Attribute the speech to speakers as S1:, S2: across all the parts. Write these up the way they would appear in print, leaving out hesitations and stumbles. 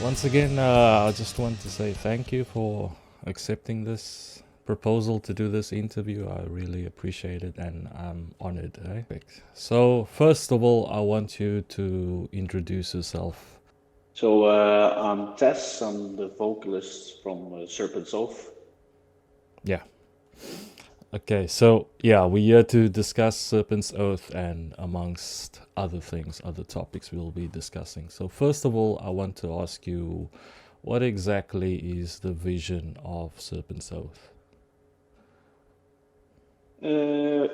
S1: Once again, I just want to say thank you for accepting this proposal to do this interview. I really appreciate it and I'm honored. So, first of all, I want you to introduce yourself.
S2: So I'm Tes, I'm the vocalist from Serpents Oath.
S1: Yeah. Okay, so yeah, we're here to discuss Serpents Oath and amongst other things, other topics we'll be discussing. So, first of all, I want to ask you what exactly is the vision of Serpents Oath?
S2: Uh,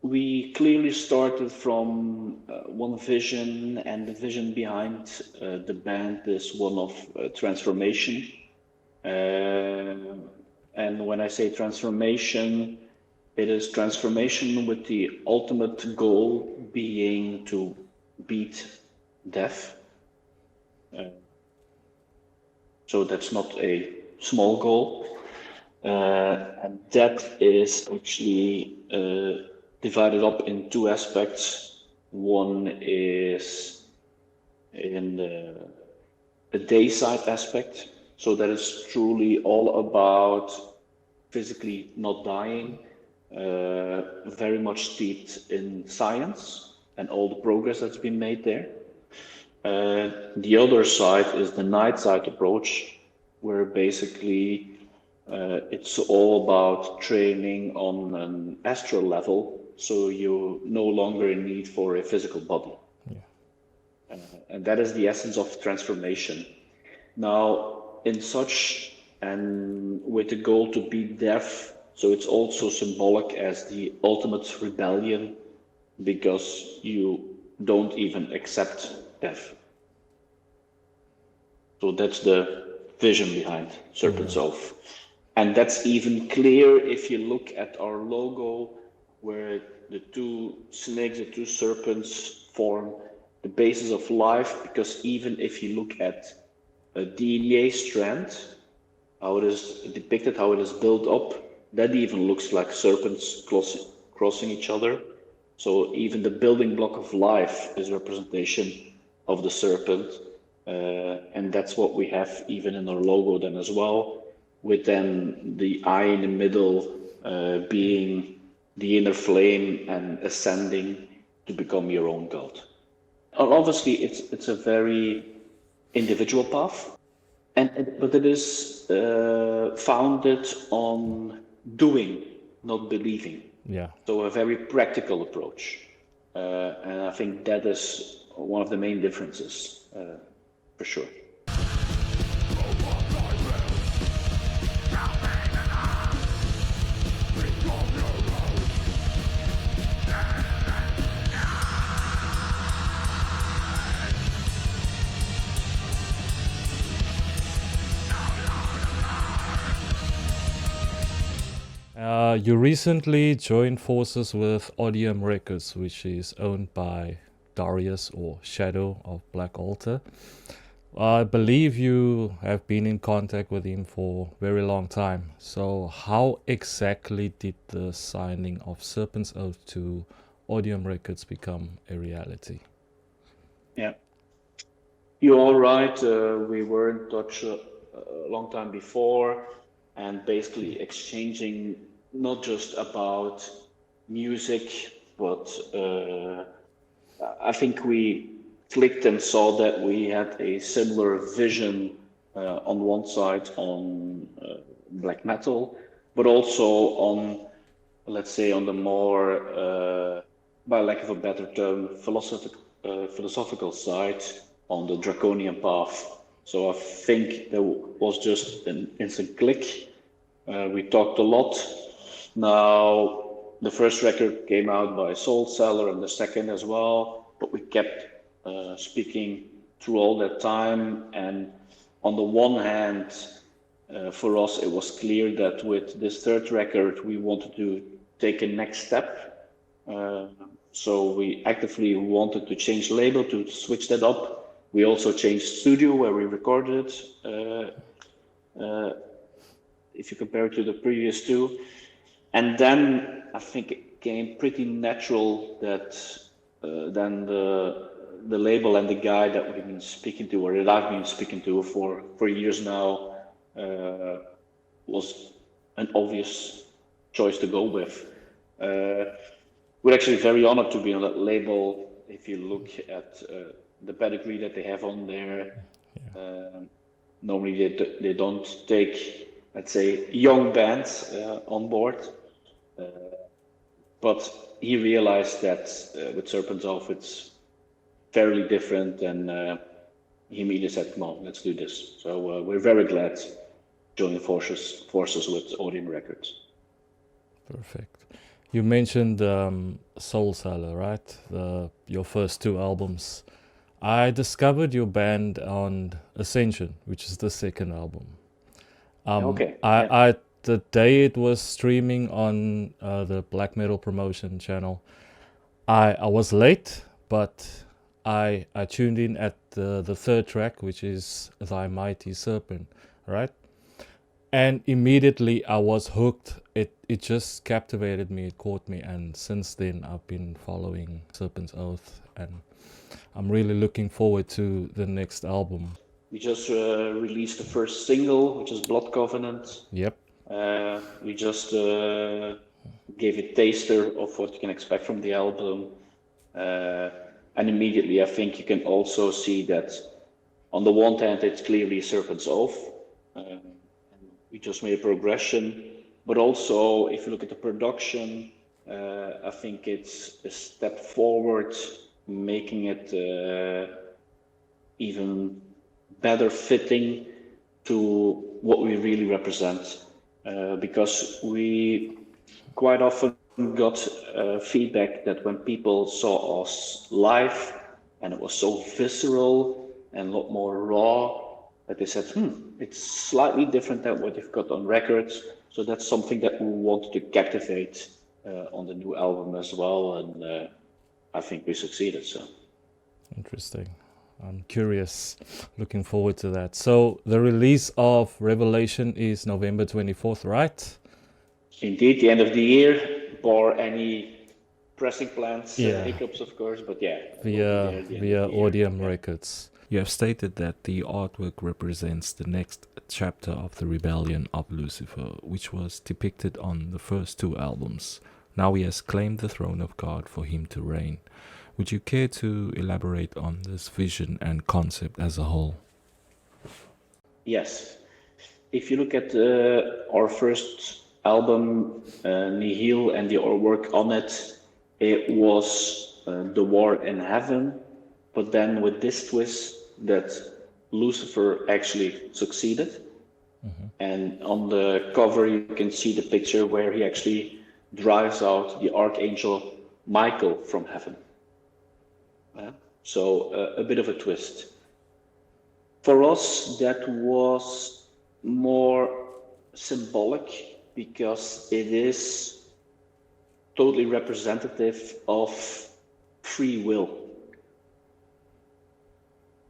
S2: we clearly started from one vision, and the vision behind the band is one of transformation. And when I say transformation, it is transformation with the ultimate goal being to beat death. So that's not a small goal. And that is actually divided up in two aspects. One is in the day side aspect. So that is truly all about physically not dying, very much steeped in science and all the progress that's been made there. The other side is the night side approach, where basically it's all about training on an astral level, so you no longer in need for a physical body.
S1: Yeah.
S2: And that is the essence of transformation. Now, in such and with the goal to beat death, so it's also symbolic as the ultimate rebellion because you don't even accept death. So that's the vision behind Serpent's Oath. And that's even clear if you look at our logo, where the two snakes, the two serpents form the basis of life, because even if you look at a DNA strand, how it is depicted, how it is built up, that even looks like serpents crossing each other. So even the building block of life is representation of the serpent. And that's what we have even in our logo then as well, with then the eye in the middle being the inner flame and ascending to become your own god. And obviously, it's a very individual path, but it is founded on doing, not believing.
S1: Yeah.
S2: So a very practical approach, and I think that is one of the main differences, for sure.
S1: You recently joined forces with Odium Records, which is owned by Darius or Shadow of Black Altar. I believe you have been in contact with him for a very long time. So, how exactly did the signing of Serpent's Oath to Odium Records become a reality?
S2: Yeah, you're all right. We were in touch a long time before, and basically exchanging not just about music, but I think we clicked and saw that we had a similar vision on one side on black metal, but also on, let's say, on the more, by lack of a better term, philosophical side, on the draconian path. So I think there was just an instant click. We talked a lot. Now, the first record came out by Soul Seller and the second as well, but we kept speaking through all that time. And on the one hand, for us, it was clear that with this third record, we wanted to take a next step. So we actively wanted to change label to switch that up. We also changed studio where we recorded it, if you compare it to the previous two. And then I think it came pretty natural that then the label and the guy that we've been speaking to, or that I've been speaking to for years now, was an obvious choice to go with. We're actually very honored to be on that label. If you look at the pedigree that they have on there, normally they don't take, let's say, young bands on board. But he realized that with Serpents Oath it's fairly different, and he immediately said, "Come on, let's do this." So we're very glad joining forces with Odium Records.
S1: Perfect. You mentioned Soul Seller, right? Your first two albums. I discovered your band on Ascension, which is the second album. The day it was streaming on the Black Metal Promotion channel, I was late, but I tuned in at the third track, which is Thy Mighty Serpent, right? And immediately I was hooked. It just captivated me, it caught me, and since then I've been following Serpents Oath, and I'm really looking forward to the next album.
S2: We just released the first single, which is Blood Covenant.
S1: Yep.
S2: We just gave a taster of what you can expect from the album. And immediately I think you can also see that on the one hand it's clearly Serpents Oath. We just made a progression, but also if you look at the production, I think it's a step forward, making it even better fitting to what we really represent. Because we quite often got feedback that when people saw us live and it was so visceral and a lot more raw, that they said, it's slightly different than what you've got on records. So that's something that we want to captivate on the new album as well. And I think we succeeded. So
S1: interesting. I'm curious, looking forward to that. So the release of Revelation is November 24th, right?
S2: Indeed, the end of the year, bar any pressing plans, hiccups, of course, but
S1: via Odium Records. You have stated that the artwork represents the next chapter of the rebellion of Lucifer, which was depicted on the first two albums. Now he has claimed the throne of God for him to reign. Would you care to elaborate on this vision and concept as a whole?
S2: Yes. If you look at our first album, Nihil, and the artwork on it, it was the war in heaven, but then with this twist that Lucifer actually succeeded. And on the cover you can see the picture where he actually drives out the archangel Michael from heaven. So a bit of a twist. For us, that was more symbolic because it is totally representative of free will.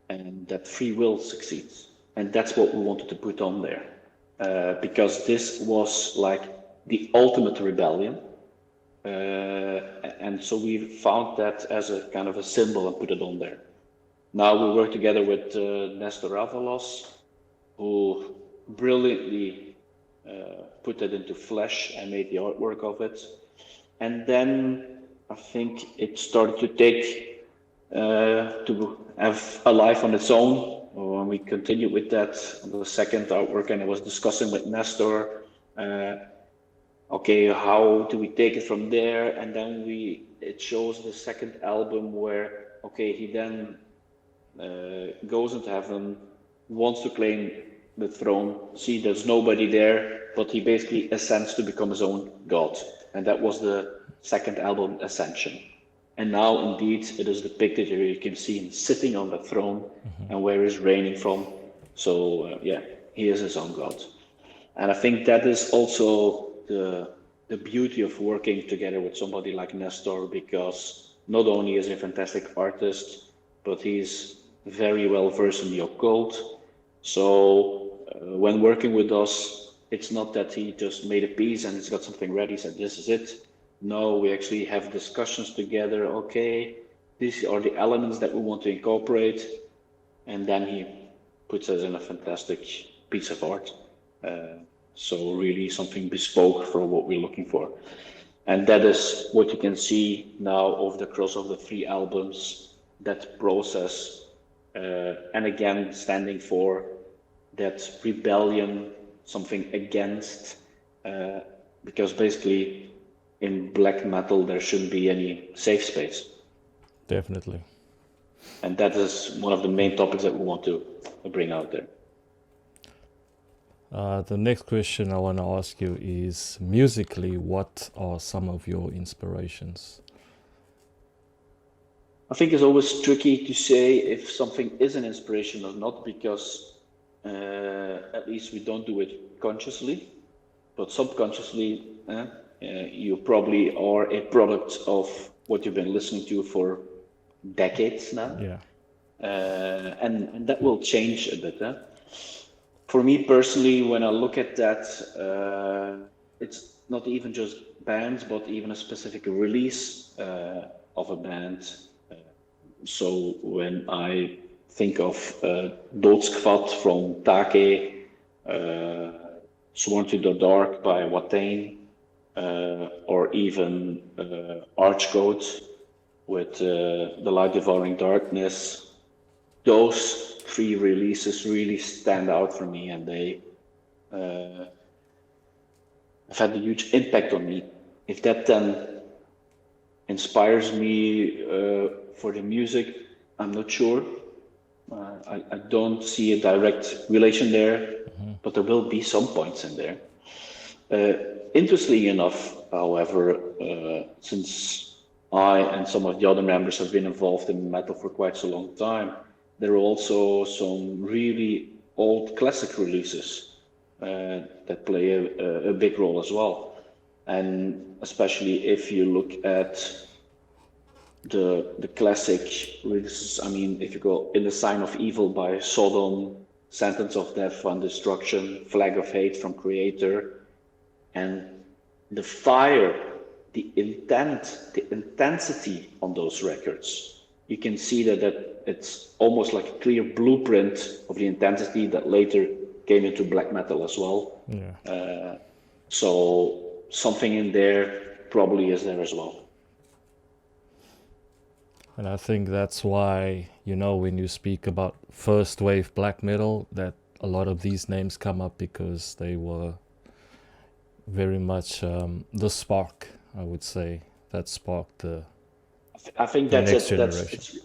S2: And that free will succeeds. And that's what we wanted to put on there. Because this was like the ultimate rebellion. And so we found that as a kind of a symbol and put it on there. Now we work together with Nestor Avalos, who brilliantly put that into flesh and made the artwork of it. And then I think it started to take, to have a life on its own. When we continued with that, the second artwork, and I was discussing with Nestor, okay, how do we take it from there? And then it shows the second album where, okay, he then goes into heaven, wants to claim the throne, see there's nobody there, but he basically ascends to become his own god. And that was the second album, Ascension. And now indeed it is depicted here, you can see him sitting on the throne and where he's reigning from. So he is his own god. And I think that is also the beauty of working together with somebody like Nestor, because not only is he a fantastic artist, but he's very well versed in the occult. So when working with us, it's not that he just made a piece and he's got something ready, said this is it. No, we actually have discussions together. Okay, these are the elements that we want to incorporate, and then he puts us in a fantastic piece of art. So really something bespoke for what we're looking for. And that is what you can see now over the course of the 3 albums, that process, and again, standing for that rebellion, something against, because basically in black metal, there shouldn't be any safe space.
S1: Definitely.
S2: And that is one of the main topics that we want to bring out there.
S1: The next question I want to ask you is, musically, what are some of your inspirations?
S2: I think it's always tricky to say if something is an inspiration or not, because at least we don't do it consciously, but subconsciously, you probably are a product of what you've been listening to for decades now.
S1: Yeah.
S2: And that will change a bit. For me personally, when I look at that, it's not even just bands, but even a specific release of a band. So when I think of Doodskvat from Take, Sworn to the Dark by Watain, or even Archgoat with The Light Devouring Darkness, those 3 releases really stand out for me, and they have had a huge impact on me. If that then inspires me for the music, I'm not sure. I don't see a direct relation there, but there will be some points in there. Interestingly enough, however, since I and some of the other members have been involved in metal for quite so long time, there are also some really old classic releases that play a big role as well. And especially if you look at the classic releases, I mean, if you go In the Sign of Evil by Sodom, Sentence of Death and Destruction, Flag of Hate from Creator, and the fire, the intent, the intensity on those records, you can see that it's almost like a clear blueprint of the intensity that later came into black metal as well.
S1: Yeah.
S2: So something in there probably is there as well.
S1: And I think that's why, when you speak about first wave black metal, that a lot of these names come up, because they were very much the spark, I would say, that sparked the
S2: I think
S1: the
S2: that's
S1: next
S2: it.
S1: generation.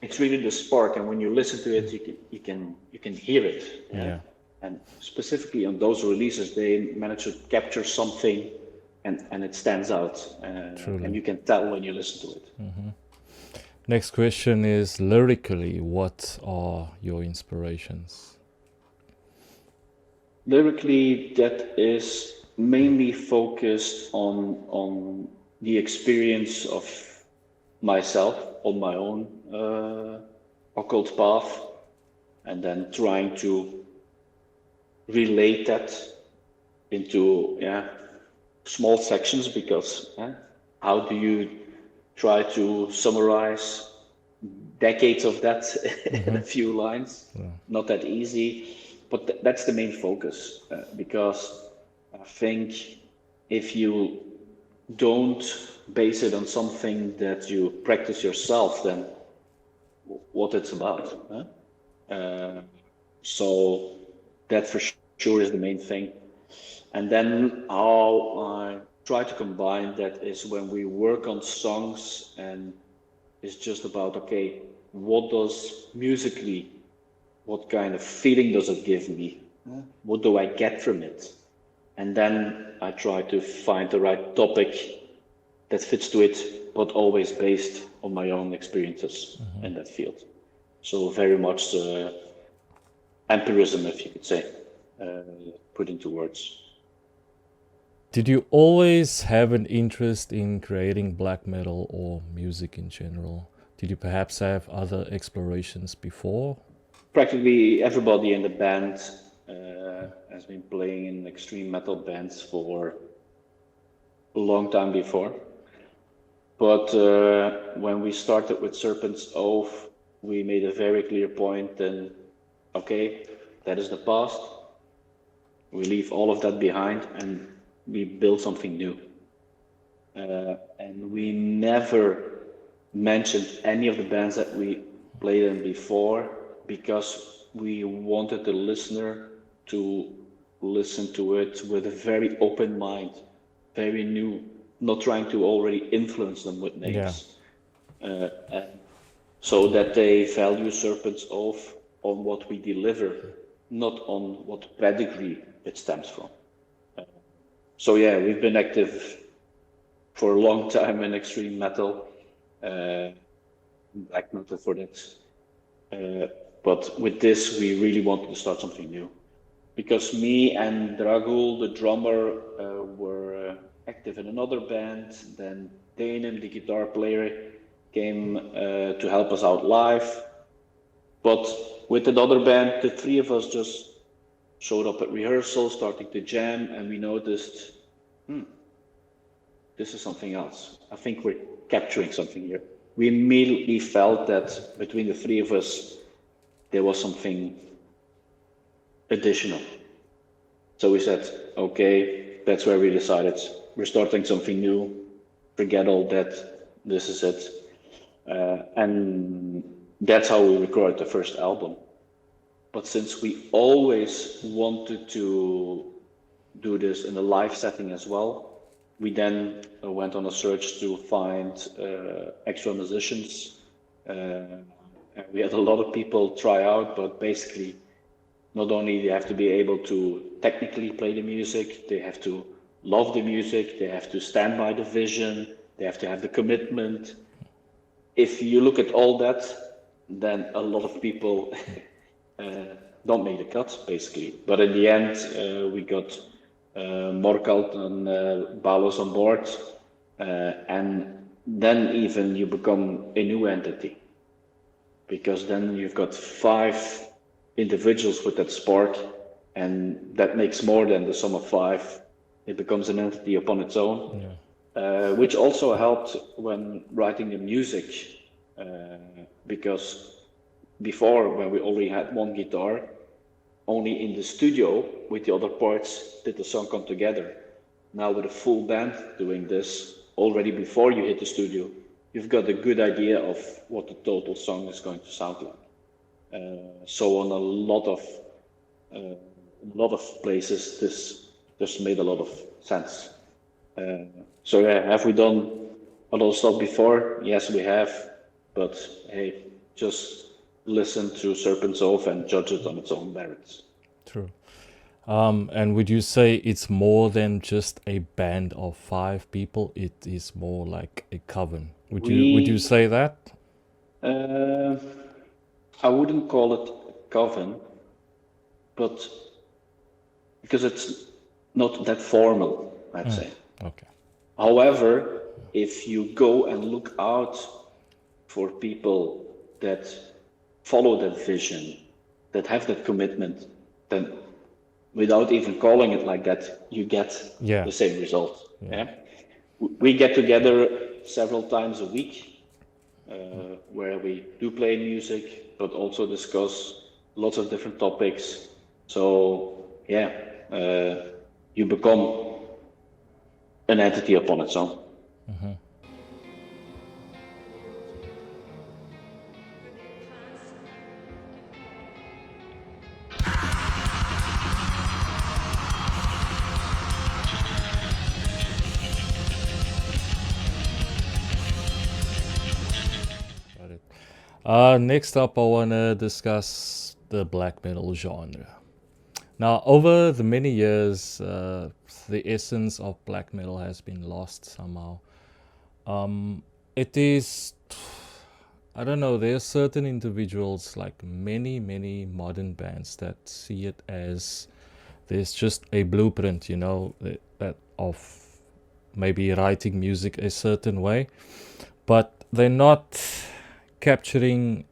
S2: It's really the spark, and when you listen to it, you can hear it.
S1: Yeah.
S2: And specifically on those releases, they manage to capture something, and it stands out, and you can tell when you listen to it.
S1: Next question is, lyrically, what are your inspirations?
S2: Lyrically, that is mainly focused on the experience of myself on my own occult path, and then trying to relate that into small sections, because how do you try to summarize decades of that in a few lines? Not that easy, but that's the main focus, because I think if you don't base it on something that you practice yourself, then what it's about. So that for sure is the main thing. And then how I try to combine that is when we work on songs, and it's just about, okay, what does musically, what kind of feeling does it give me? What do I get from it? And then I try to find the right topic that fits to it, but always based on my own experiences in that field. So very much empirism, if you could say, put into words.
S1: Did you always have an interest in creating black metal or music in general? Did you perhaps have other explorations before?
S2: Practically everybody in the band has been playing in extreme metal bands for a long time before. But when we started with Serpents Oath, we made a very clear point then, okay, that is the past. We leave all of that behind and we build something new. And we never mentioned any of the bands that we played in before because we wanted the listener to listen to it with a very open mind, very new, not trying to already influence them with names. And so that they value Serpent's Oath on what we deliver, not on what pedigree it stems from. So yeah, we've been active for a long time in extreme metal, black metal for that. But with this, we really wanted to start something new. Because me and Dragul, the drummer, were active in another band. Then Danem, the guitar player, came to help us out live. But with another band, the three of us just showed up at rehearsal, starting to jam, and we noticed, this is something else. I think we're capturing something here. We immediately felt that between the three of us, there was something additional. So we said, okay, that's where we decided we're starting something new. Forget all that. This is it. And that's how we recorded the first album. But since we always wanted to do this in a live setting as well, we then went on a search to find extra musicians. And we had a lot of people try out, but basically, not only they have to be able to technically play the music, they have to love the music, they have to stand by the vision, they have to have the commitment. If you look at all that, then a lot of people don't make the cut, basically. But in the end, we got Morkalt and Balos on board, and then even you become a new entity, because then you've got 5 individuals with that spark, and that makes more than the sum of 5. It becomes an entity upon its own, which also helped when writing the music, because before, when we only had one guitar, only in the studio with the other parts did the song come together. Now with a full band doing this, already before you hit the studio, you've got a good idea of what the total song is going to sound like. So on a lot of places, this just made a lot of sense. So yeah, have we done a lot of stuff before? Yes, we have. But hey, just listen to Serpents Oath and judge it on its own merits.
S1: True. And would you say it's more than just a band of 5 people? It is more like a coven. Would you say that?
S2: I wouldn't call it a coven, but because it's not that formal, I'd say.
S1: Okay.
S2: However, if you go and look out for people that follow that vision, that have that commitment, then without even calling it like that, you get the same result. Yeah. We get together several times a week, where we do play music, but also discuss lots of different topics. So yeah, you become an entity upon its own.
S1: Next up, I want to discuss the black metal genre. Now, over the many years, the essence of black metal has been lost somehow. It is, I don't know, there are certain individuals, like many modern bands, that see it as there's just a blueprint, that of maybe writing music a certain way, but they're not capturing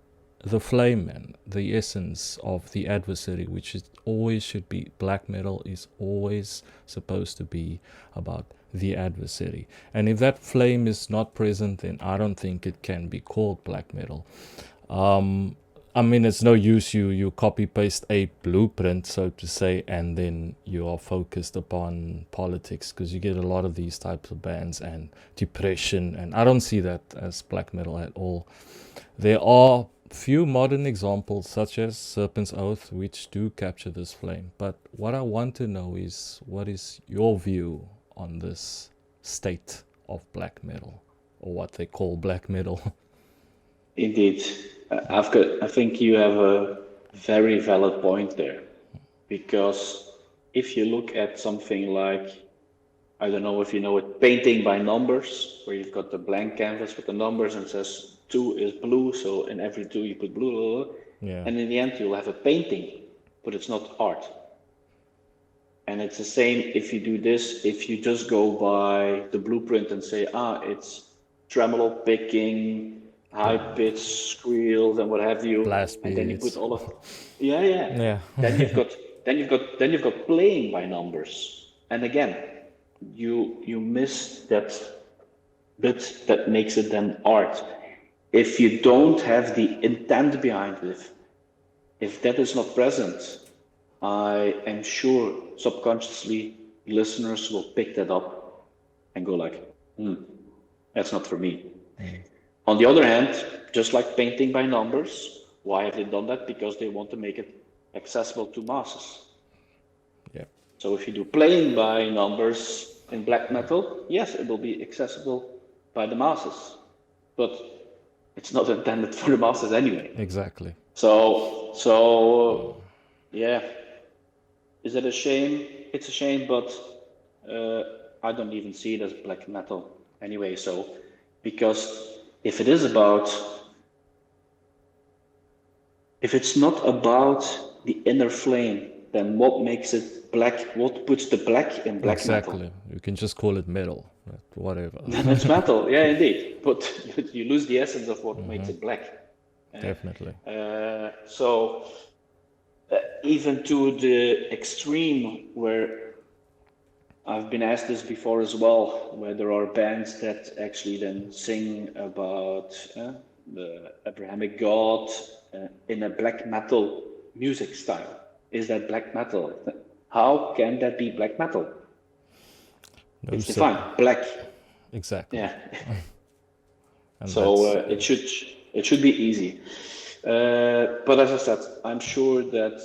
S1: the flame and the essence of the adversary, which is always should be. Black metal is always supposed to be about the adversary. And if that flame is not present, then I don't think it can be called black metal. I mean, it's no use you copy paste a blueprint, so to say, and then you are focused upon politics, because you get a lot of these types of bands and depression, and I don't see that as black metal at all. There are few modern examples such as Serpents Oath which do capture this flame, but what I want to know is, what is your view on this state of black metal, or what they call black metal?
S2: Indeed, I think you have a very valid point there, because if you look at something like, I don't know if you know it, painting by numbers, where you've got the blank canvas with the numbers and says 2 is blue, so in every 2 you put blue,
S1: Yeah.
S2: and in the end you'll have a painting, but it's not art. And it's the same if you do this, if you just go by the blueprint and say, it's tremolo picking, high pitch squeals and what have you,
S1: Blast
S2: and then you
S1: beats.
S2: put all of
S1: Yeah.
S2: then you've got playing by numbers, and again you miss that bit that makes it then art. If you don't have the intent behind it, if that is not present, I am sure subconsciously listeners will pick that up and go like, that's not for me. On the other hand, just like painting by numbers, why have they done that? Because they want to make it accessible to masses.
S1: Yeah.
S2: So if you do playing by numbers in black metal, yes, it will be accessible by the masses, but it's not intended for the masses anyway.
S1: Exactly.
S2: So yeah, is it a shame? It's a shame, but I don't even see it as black metal anyway. So, because if it is about, if it's not about the inner flame, then what makes it black? What puts the black in black
S1: Exactly.
S2: metal?
S1: You can just call it metal, but whatever.
S2: Then it's metal, yeah, indeed. But you lose the essence of what makes it black.
S1: Definitely.
S2: So even to the extreme where I've been asked this before as well, where there are bands that actually then sing about the Abrahamic God in a black metal music style. Is that black metal? How can that be black metal?
S1: No,
S2: it's defined black.
S1: Exactly.
S2: Yeah.
S1: And
S2: so it should be easy. But as I said, I'm sure that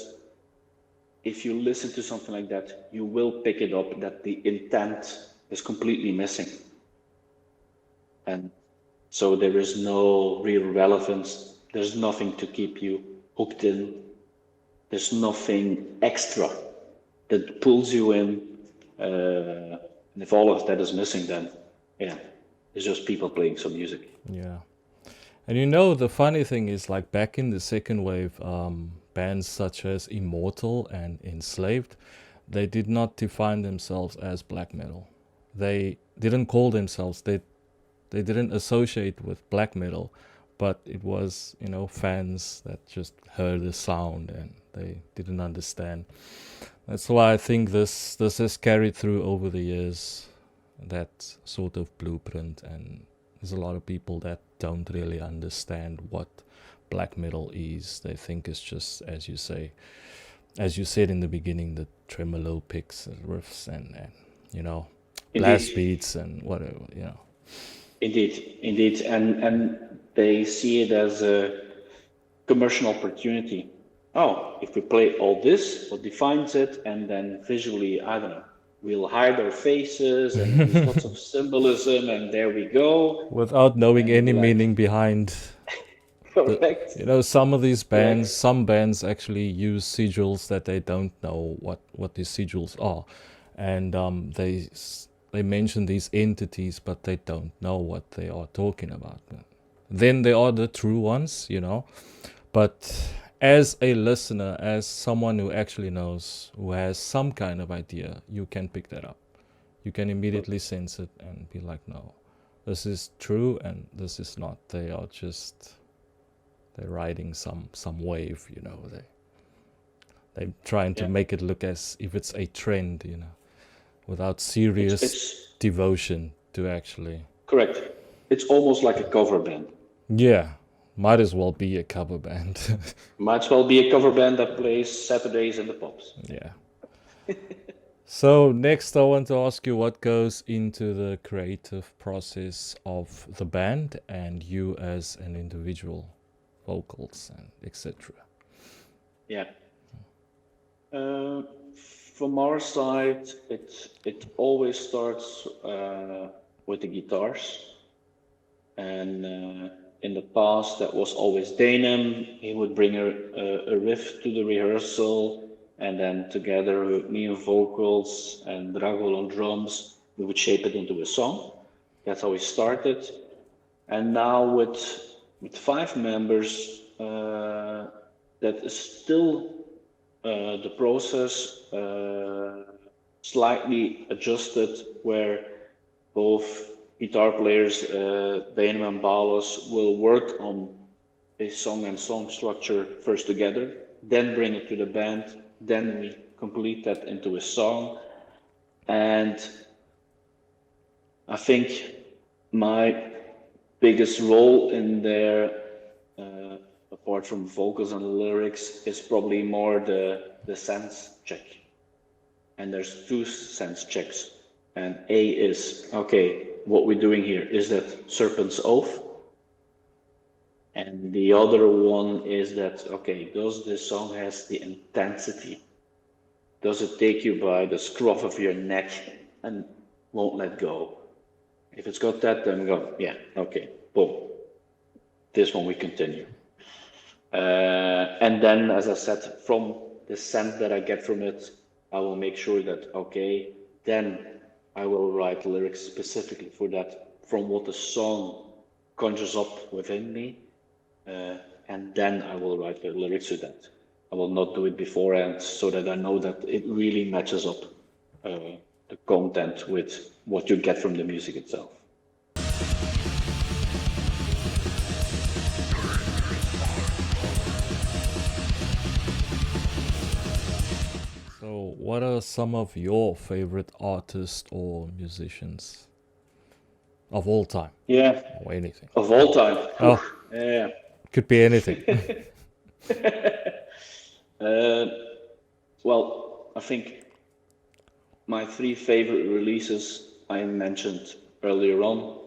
S2: if you listen to something like that, you will pick it up that the intent is completely missing. And so there is no real relevance. There's nothing to keep you hooked in. There's nothing extra that pulls you in. And if all of that is missing, then yeah, it's just people playing some music.
S1: Yeah. And you know, the funny thing is, like back in the second wave, bands such as Immortal and Enslaved, they did not define themselves as black metal. They didn't call themselves, they didn't associate with black metal, but it was, you know, fans that just heard the sound and they didn't understand. That's why I think this has carried through over the years, that sort of blueprint, and there's a lot of people that don't really understand what black metal is. They think it's just, as you say, as you said in the beginning, the tremolo picks and riffs and you know, blast beats and whatever, you know.
S2: Indeed, and they see it as a commercial opportunity. Oh, if we play all this, what defines it, and then visually, I don't know, we'll hide our faces and use lots of symbolism, and there we go.
S1: Without knowing any meaning behind.
S2: Correct.
S1: You know, some of these bands, some bands actually use sigils that they don't know what these sigils are, and they mention these entities, but they don't know what they are talking about. Then they are the true ones, you know. But as a listener, as someone who actually knows, who has some kind of idea, you can pick that up. You can immediately sense it and be like, no, this is true and this is not. They are just, they're riding some wave, you know. They're trying to make it look as if it's a trend, you know. without
S2: It's
S1: serious
S2: it's
S1: devotion to actually.
S2: correct. It's almost like a cover band.
S1: Yeah, might as well be a cover band.
S2: Might as well be a cover band that plays Saturdays in the pubs.
S1: Yeah. So next I want to ask you what goes into the creative process of the band and you as an individual, vocals and etc.
S2: Yeah. Uh, from our side, it always starts with the guitars, and in the past that was always Danem. He would bring a riff to the rehearsal, and then together with me on vocals and Dragol on drums, we would shape it into a song. That's how we started. And now with 5 members, that is still the process slightly adjusted, where both guitar players, Beinum and Balos, will work on a song and song structure first together, then bring it to the band, then we complete that into a song. And I think my biggest role in there, apart from vocals and the lyrics, is probably more the sense check. And there's 2 sense checks. And A is, okay, what we're doing here, is that Serpent's Oath? And the other one is that, okay, does this song has the intensity? Does it take you by the scruff of your neck and won't let go? If it's got that, then we go, yeah, okay, boom. This one we continue. And then, as I said, from the sense that I get from it, I will make sure that, okay, then I will write lyrics specifically for that, from what the song conjures up within me. And then I will write the lyrics to that. I will not do it beforehand, so that I know that it really matches up the content with what you get from the music itself.
S1: So what are some of your favorite artists or musicians of all time
S2: Yeah,
S1: or anything?
S2: of all time.
S1: Oh,
S2: Yeah.
S1: could be anything.
S2: Well, I think my 3 favorite releases I mentioned earlier on,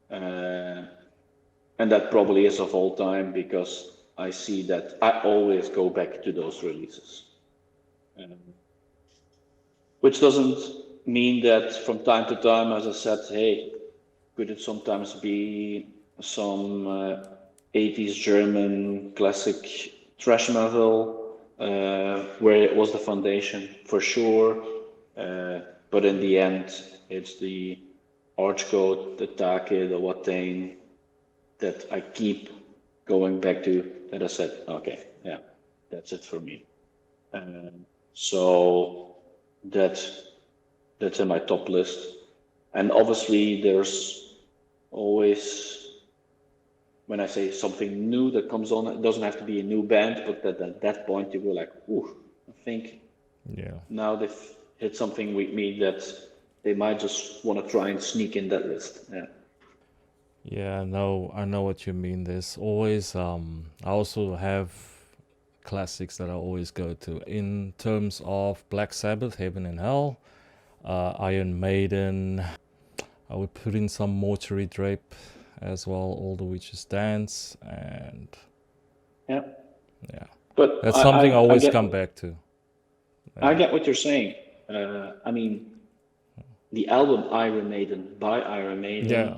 S2: and that probably is of all time because I see that I always go back to those releases. Which doesn't mean that from time to time, as I said, hey, could it sometimes be some 80s German classic thrash metal, where it was the foundation for sure, but in the end, it's the Archcode, the Take, the Watain that I keep going back to, that I said, okay, yeah, that's it for me. So that's in my top list. And obviously there's always, when I say something new that comes on, it doesn't have to be a new band, but at that point you go like, ooh, I think now they've hit something with me that they might just want to try and sneak in that list. Yeah.
S1: Yeah, I know what you mean. There's always I also have classics that I always go to in terms of Black Sabbath, Heaven and Hell, Iron Maiden. I would put in some Mortuary Drape as well, All the Witches Dance, and
S2: Yeah.
S1: yeah,
S2: But
S1: that's something I always
S2: get,
S1: come back to.
S2: I get what you're saying. I mean, the album Iron Maiden by Iron Maiden,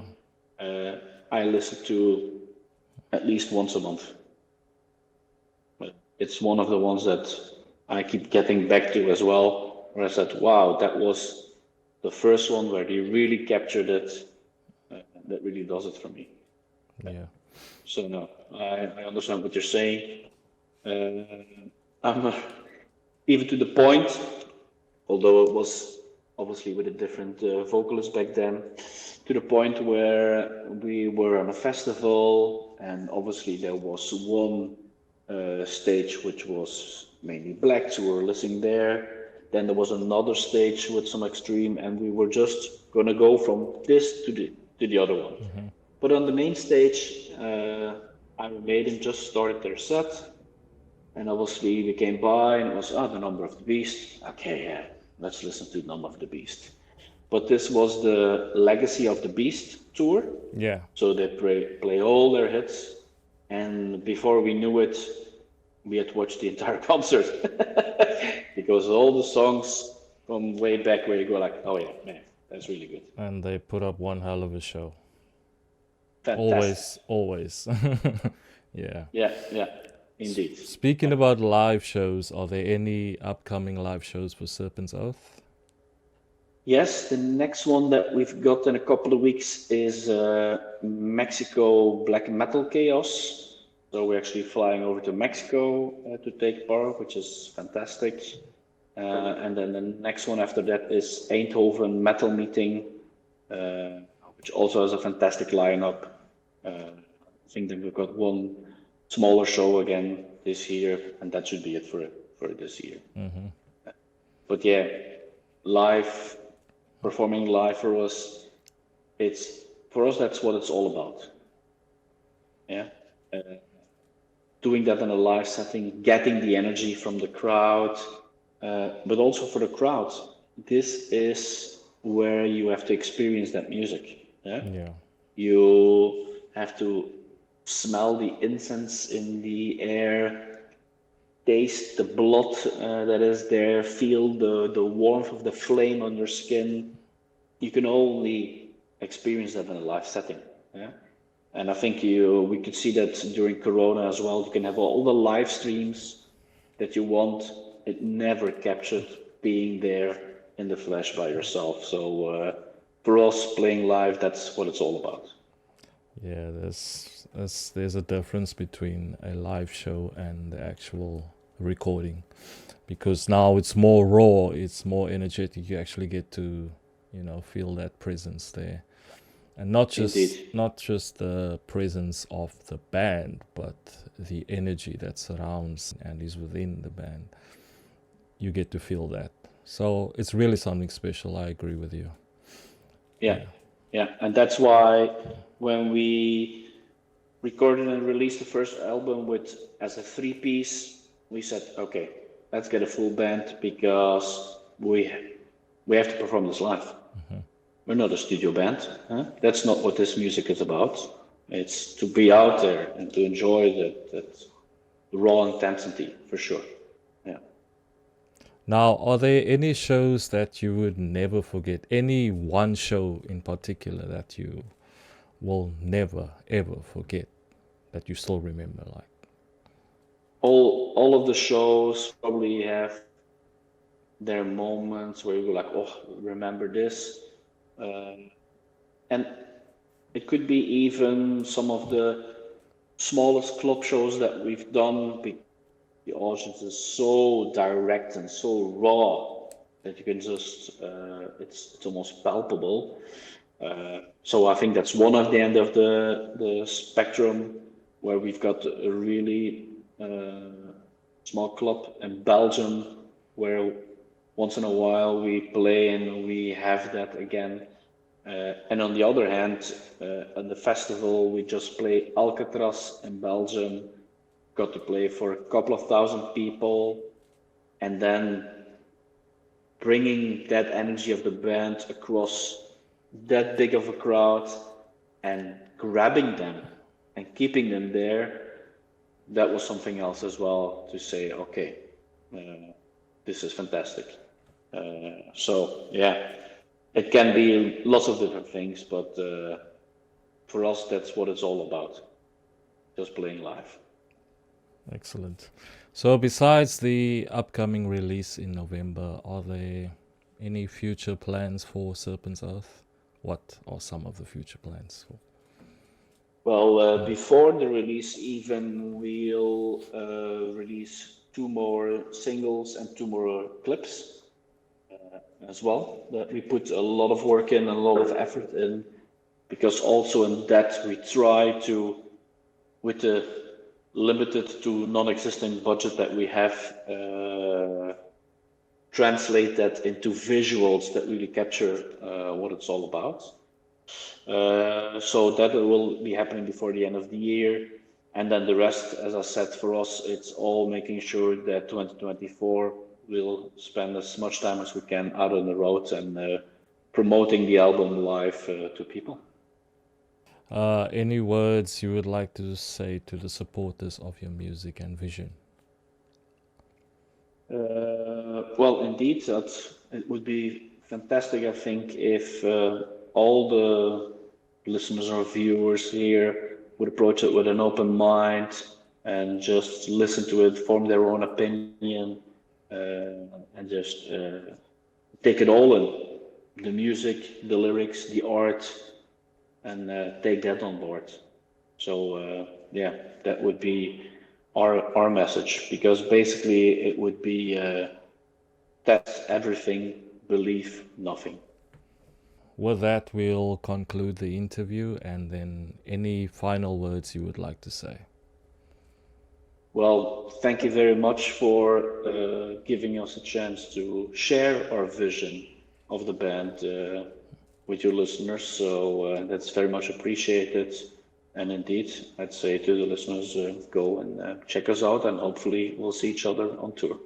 S2: I listen to at least once a month. It's one of the ones that I keep getting back to as well, where I said, wow, that was the first one where they really captured it. That really does it for me.
S1: Yeah.
S2: So no, I understand what you're saying. I'm even to the point, although it was obviously with a different vocalist back then, to the point where we were on a festival, and obviously there was one stage which was mainly blacks who were listening there, Then there was another stage with some extreme, and we were just gonna go from this to the other one. But on the main stage, Iron Maiden just started their set, and obviously we came by and it was the Number of the Beast. Okay, yeah, let's listen to Number of the Beast. But this was the Legacy of the Beast tour.
S1: Yeah.
S2: So they play all their hits, and before we knew it, we had watched the entire concert because all the songs from way back where you go like, oh yeah, man, that's really good.
S1: And they put up one hell of a show.
S2: Fantastic.
S1: Always. Yeah.
S2: Yeah, indeed.
S1: Speaking about live shows, are there any upcoming live shows for Serpents Oath?
S2: Yes, the next one that we've got in a couple of weeks is Mexico Black Metal Chaos. So we're actually flying over to Mexico to take part, which is fantastic. And then the next one after that is Eindhoven Metal Meeting, which also has a fantastic lineup. I think that we've got one smaller show again this year, and that should be it for this year. But yeah, performing live for us, that's what it's all about. Yeah. Doing that in a live setting, getting the energy from the crowd, but also for the crowd, this is where you have to experience that music. Yeah. You have to smell the incense in the air, taste the blood that is there, feel the warmth of the flame on your skin. You can only experience that in a live setting. Yeah. And I think we could see that during Corona as well. You can have all the live streams that you want. It never captured being there in the flesh by yourself. So for us, playing live, that's what it's all about.
S1: Yeah, there's a difference between a live show and the actual recording, because now it's more raw, it's more energetic. You actually get to, feel that presence there. And not just the presence of the band, but the energy that surrounds and is within the band. You get to feel that. So it's really something special. I agree with you.
S2: Yeah. And that's why when we recorded and released the first album as a 3-piece, we said, okay, let's get a full band because we have to perform this live. We're not a studio band. That's not what this music is about. It's to be out there and to enjoy that raw intensity, for sure. Yeah.
S1: Now, are there any shows that you would never forget? Any one show in particular that you will never, ever forget, that you still remember? Like
S2: all of the shows probably have their moments where you go like, oh, remember this? And it could be even some of the smallest club shows that we've done. The audience is so direct and so raw that you can just, it's almost palpable. So I think that's one at the end of the spectrum, where we've got a really small club in Belgium, where once in a while we play and we have that again. And on the other hand, on the festival, we just play Alcatraz in Belgium, got to play for a couple of thousand people, and then bringing that energy of the band across that big of a crowd and grabbing them and keeping them there, that was something else as well, to say, okay, this is fantastic. So yeah, it can be lots of different things, but for us, that's what it's all about, just playing live.
S1: Excellent. So besides the upcoming release in November, are there any future plans for Serpents Oath? What are some of the future plans?
S2: Well, before the release even, we'll release 2 more singles and 2 more clips as well, that we put a lot of work in, a lot of effort in, because also in that we try to, with the limited to non-existent budget that we have, translate that into visuals that really capture what it's all about. So that will be happening before the end of the year. And then the rest, as I said, for us, it's all making sure that 2024 we'll spend as much time as we can out on the road and promoting the album live to people.
S1: Any words you would like to say to the supporters of your music and vision?
S2: Well, indeed, it would be fantastic, I think, if all the listeners or viewers here would approach it with an open mind and just listen to it, form their own opinion, and just take it all in, the music, the lyrics, the art, and take that on board. So yeah, that would be our message, because basically it would be test everything, believe nothing.
S1: With that, we'll conclude the interview, and then any final words you would like to say.
S2: Well, thank you very much for giving us a chance to share our vision of the band with your listeners. So that's very much appreciated. And indeed, I'd say to the listeners, go and check us out, and hopefully we'll see each other on tour.